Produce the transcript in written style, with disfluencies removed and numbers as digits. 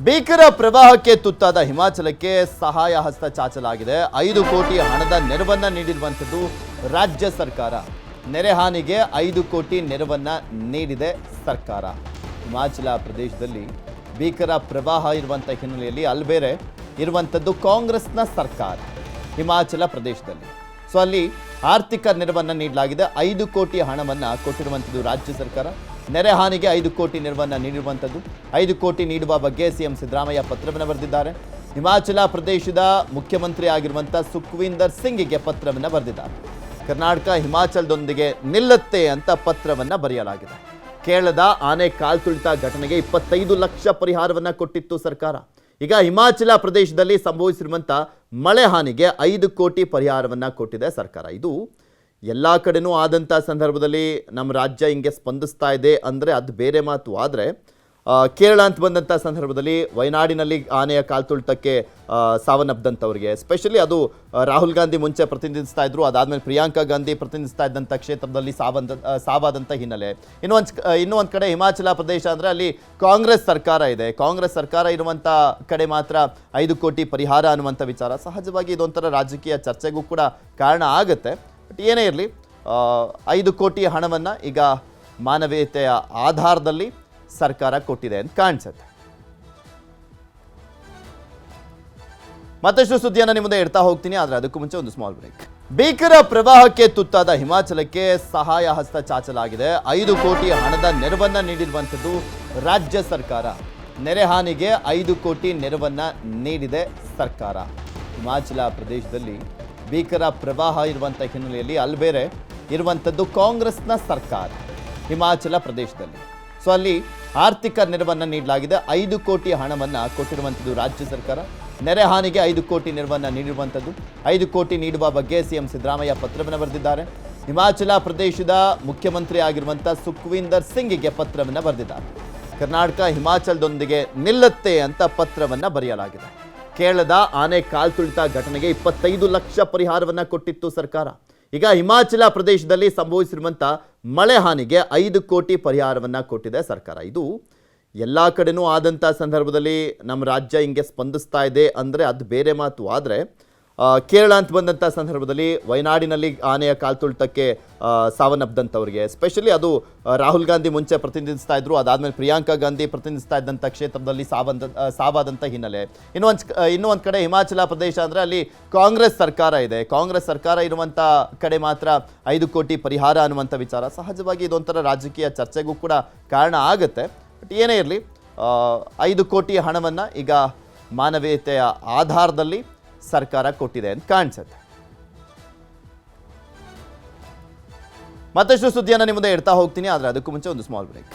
ಭೀಕರ ಪ್ರವಾಹಕ್ಕೆ ತುತ್ತಾದ ಹಿಮಾಚಲಕ್ಕೆ ಸಹಾಯ ಹಸ್ತ ಚಾಚಲಾಗಿದೆ. 5 ಕೋಟಿ ಹಣದ ನೆರವನ್ನ ನೀಡಿರುವಂಥದ್ದು ರಾಜ್ಯ ಸರ್ಕಾರ. ನೆರೆ ಹಾನಿಗೆ 5 ಕೋಟಿ ನೆರವನ್ನ ನೀಡಿದೆ ಸರ್ಕಾರ. ಹಿಮಾಚಲ ಪ್ರದೇಶದಲ್ಲಿ ಭೀಕರ ಪ್ರವಾಹ ಇರುವಂಥ ಹಿನ್ನೆಲೆಯಲ್ಲಿ ಅಲ್ಲಿ ಬೇರೆ ಇರುವಂಥದ್ದು ಕಾಂಗ್ರೆಸ್ನ ಸರ್ಕಾರ ಹಿಮಾಚಲ ಪ್ರದೇಶದಲ್ಲಿ. ಸೊ ಅಲ್ಲಿ ಆರ್ಥಿಕ ನೆರವನ್ನ ನೀಡಲಾಗಿದೆ. 5 ಕೋಟಿ ಹಣವನ್ನು ಕೊಟ್ಟಿರುವಂಥದ್ದು ರಾಜ್ಯ ಸರ್ಕಾರ. ನೆರೆ ಹಾನಿಗೆ 5 ಕೋಟಿ ನೆರವನ್ನ ನೀಡಿರುವಂಥದ್ದು. 5 ಕೋಟಿ ನೀಡುವ ಬಗ್ಗೆ ಸಿಎಂ ಸಿದ್ದರಾಮಯ್ಯ ಪತ್ರವನ್ನು ಬರೆದಿದ್ದಾರೆ. ಹಿಮಾಚಲ ಪ್ರದೇಶದ ಮುಖ್ಯಮಂತ್ರಿ ಆಗಿರುವಂಥ ಸುಖ್ವೀಂದರ್ ಸಿಂಗ್ಗೆ ಪತ್ರವನ್ನು ಬರೆದಿದ್ದಾರೆ. ಕರ್ನಾಟಕ ಹಿಮಾಚಲದೊಂದಿಗೆ ನಿಲ್ಲುತ್ತೆ ಅಂತ ಪತ್ರವನ್ನು ಬರೆಯಲಾಗಿದೆ. ಕೇರಳದ ಆನೆ ಕಾಲ್ತುಳಿತ ಘಟನೆಗೆ 25 ಲಕ್ಷ ಪರಿಹಾರವನ್ನು ಕೊಟ್ಟಿತ್ತು ಸರ್ಕಾರ. ಈಗ ಹಿಮಾಚಲ ಪ್ರದೇಶದಲ್ಲಿ ಸಂಭವಿಸಿರುವಂಥ ಮಳೆ ಹಾನಿಗೆ 5 ಕೋಟಿ ಪರಿಹಾರವನ್ನು ಕೊಟ್ಟಿದೆ ಸರ್ಕಾರ. ಇದು ಎಲ್ಲ ಕಡೆನೂ ಆದಂಥ ಸಂದರ್ಭದಲ್ಲಿ ನಮ್ಮ ರಾಜ್ಯ ಹಿಂಗೆ ಸ್ಪಂದಿಸ್ತಾ ಇದೆ ಅಂದರೆ ಅದು ಬೇರೆ ಮಾತು. ಆದರೆ ಕೇರಳ ಅಂತ ಬಂದಂಥ ಸಂದರ್ಭದಲ್ಲಿ ವಯನಾಡಿನಲ್ಲಿ ಆನೆಯ ಕಾಲ್ತುಳಿತಕ್ಕೆ ಸಾವನ್ನಪ್ಪದಂಥವ್ರಿಗೆ, ಎಸ್ಪೆಷಲಿ ಅದು ರಾಹುಲ್ ಗಾಂಧಿ ಮುಂಚೆ ಪ್ರತಿನಿಧಿಸ್ತಾ ಇದ್ರು, ಅದಾದಮೇಲೆ ಪ್ರಿಯಾಂಕಾ ಗಾಂಧಿ ಪ್ರತಿನಿಧಿಸ್ತಾ ಇದ್ದಂಥ ಕ್ಷೇತ್ರದಲ್ಲಿ ಸಾವಾದಂಥ ಹಿನ್ನೆಲೆ. ಇನ್ನೂ ಒಂದು ಕಡೆ ಹಿಮಾಚಲ ಪ್ರದೇಶ ಅಂದರೆ ಅಲ್ಲಿ ಕಾಂಗ್ರೆಸ್ ಸರ್ಕಾರ ಇದೆ. ಕಾಂಗ್ರೆಸ್ ಸರ್ಕಾರ ಇರುವಂಥ ಕಡೆ ಮಾತ್ರ 5 ಕೋಟಿ ಪರಿಹಾರ ಅನ್ನುವಂಥ ವಿಚಾರ ಸಹಜವಾಗಿ ಇದೊಂಥರ ರಾಜಕೀಯ ಚರ್ಚೆಗೂ ಕೂಡ ಕಾರಣ ಆಗುತ್ತೆ. ಬಟ್ ಏನೇ ಇರಲಿ, 5 ಕೋಟಿ ಹಣವನ್ನು ಈಗ ಮಾನವೀಯತೆಯ ಆಧಾರದಲ್ಲಿ ಸರ್ಕಾರ ಕೊಟ್ಟಿದೆ ಅಂತ ಕಾಣಿಸುತ್ತೆ. ಮತ್ತಷ್ಟು ಸುದ್ದಿಯನ್ನು ನಿಮ್ಮ ಮುಂದೆ ಇಡ್ತಾ ಹೋಗ್ತೀನಿ, ಆದರೆ ಅದಕ್ಕೂ ಮುಂಚೆ ಒಂದು ಸ್ಮಾಲ್ ಬ್ರೇಕ್. ಭೀಕರ ಪ್ರವಾಹಕ್ಕೆ ತುತ್ತಾದ ಹಿಮಾಚಲಕ್ಕೆ ಸಹಾಯ ಹಸ್ತ ಚಾಚಲಾಗಿದೆ. 5 ಕೋಟಿ ಹಣದ ನೆರವನ್ನ ನೀಡಿರುವಂಥದ್ದು ರಾಜ್ಯ ಸರ್ಕಾರ. ನೆರೆ ಹಾನಿಗೆ 5 ಕೋಟಿ ನೆರವನ್ನ ನೀಡಿದೆ ಸರ್ಕಾರ. ಹಿಮಾಚಲ ಪ್ರದೇಶದಲ್ಲಿ ಭೀಕರ ಪ್ರವಾಹ ಇರುವಂಥ ಹಿನ್ನೆಲೆಯಲ್ಲಿ ಅಲ್ಲಿ ಬೇರೆ ಇರುವಂಥದ್ದು ಕಾಂಗ್ರೆಸ್ನ ಸರ್ಕಾರ ಹಿಮಾಚಲ ಪ್ರದೇಶದಲ್ಲಿ. ಸೊ ಅಲ್ಲಿ ಆರ್ಥಿಕ ನೆರವನ್ನು ನೀಡಲಾಗಿದೆ. 5 ಕೋಟಿ ಹಣವನ್ನು ಕೊಟ್ಟಿರುವಂಥದ್ದು ರಾಜ್ಯ ಸರ್ಕಾರ. ನೆರೆ ಹಾನಿಗೆ 5 ಕೋಟಿ ನೆರವನ್ನು ನೀಡಿರುವಂಥದ್ದು. 5 ಕೋಟಿ ನೀಡುವ ಬಗ್ಗೆ ಸಿಎಂ ಸಿದ್ದರಾಮಯ್ಯ ಪತ್ರವನ್ನು ಬರೆದಿದ್ದಾರೆ. ಹಿಮಾಚಲ ಪ್ರದೇಶದ ಮುಖ್ಯಮಂತ್ರಿ ಆಗಿರುವಂಥ ಸುಖ್ವೀಂದರ್ ಸಿಂಗ್ಗೆ ಪತ್ರವನ್ನು ಬರೆದಿದ್ದಾರೆ. ಕರ್ನಾಟಕ ಹಿಮಾಚಲದೊಂದಿಗೆ ನಿಲ್ಲುತ್ತೆ ಅಂತ ಪತ್ರವನ್ನು ಬರೆಯಲಾಗಿದೆ. ಕೇರಳದ ಆನೆ ಕಾಲ್ತುಳಿತ ಘಟನೆಗೆ 25 ಲಕ್ಷ ಪರಿಹಾರವನ್ನು ಕೊಟ್ಟಿತ್ತು ಸರ್ಕಾರ. ಈಗ ಹಿಮಾಚಲ ಪ್ರದೇಶದಲ್ಲಿ ಸಂಭವಿಸಿರುವಂಥ ಮಳೆ ಹಾನಿಗೆ 5 ಕೋಟಿ ಪರಿಹಾರವನ್ನು ಕೊಟ್ಟಿದೆ ಸರ್ಕಾರ. ಇದು ಎಲ್ಲ ಕಡೆನೂ ಆದಂಥ ಸಂದರ್ಭದಲ್ಲಿ ನಮ್ಮ ರಾಜ್ಯ ಹಿಂಗೆ ಸ್ಪಂದಿಸ್ತಾ ಇದೆ ಅಂದರೆ ಅದು ಬೇರೆ ಮಾತು. ಆದರೆ ಕೇರಳ ಅಂತ ಬಂದಂಥ ಸಂದರ್ಭದಲ್ಲಿ ವಯನಾಡಿನಲ್ಲಿ ಆನೆಯ ಕಾಲ್ತುಳಿತಕ್ಕೆ ಸಾವನ್ನಪ್ಪದಂಥವ್ರಿಗೆ, ಎಸ್ಪೆಷಲಿ ಅದು ರಾಹುಲ್ ಗಾಂಧಿ ಮುಂಚೆ ಪ್ರತಿನಿಧಿಸ್ತಾ ಇದ್ರು, ಅದಾದಮೇಲೆ ಪ್ರಿಯಾಂಕಾ ಗಾಂಧಿ ಪ್ರತಿನಿಧಿಸ್ತಾ ಇದ್ದಂಥ ಕ್ಷೇತ್ರದಲ್ಲಿ ಸಾವಾದಂಥ ಹಿನ್ನೆಲೆ. ಇನ್ನೂ ಒಂದು ಕಡೆ ಹಿಮಾಚಲ ಪ್ರದೇಶ ಅಂದರೆ ಅಲ್ಲಿ ಕಾಂಗ್ರೆಸ್ ಸರ್ಕಾರ ಇದೆ. ಕಾಂಗ್ರೆಸ್ ಸರ್ಕಾರ ಇರುವಂಥ ಕಡೆ ಮಾತ್ರ 5 ಕೋಟಿ ಪರಿಹಾರ ಅನ್ನುವಂಥ ವಿಚಾರ ಸಹಜವಾಗಿ ಇದೊಂಥರ ರಾಜಕೀಯ ಚರ್ಚೆಗೂ ಕೂಡ ಕಾರಣ ಆಗುತ್ತೆ. ಬಟ್ ಏನೇ ಇರಲಿ, 5 ಕೋಟಿ ಹಣವನ್ನು ಈಗ ಮಾನವೀಯತೆಯ ಆಧಾರದಲ್ಲಿ ಸರ್ಕಾರ ಕೊಟ್ಟಿದೆ ಅಂತ ಕಾಣಿಸುತ್ತೆ. ಮತ್ತಷ್ಟು ಸುದ್ದಿಯನ್ನು ನಿಮ್ಮ ಮುಂದೆ ಇಡ್ತಾ ಹೋಗ್ತೀನಿ, ಆದರೆ ಅದಕ್ಕೂ ಮುಂಚೆ ಒಂದು ಸ್ಮಾಲ್ ಬ್ರೇಕ್.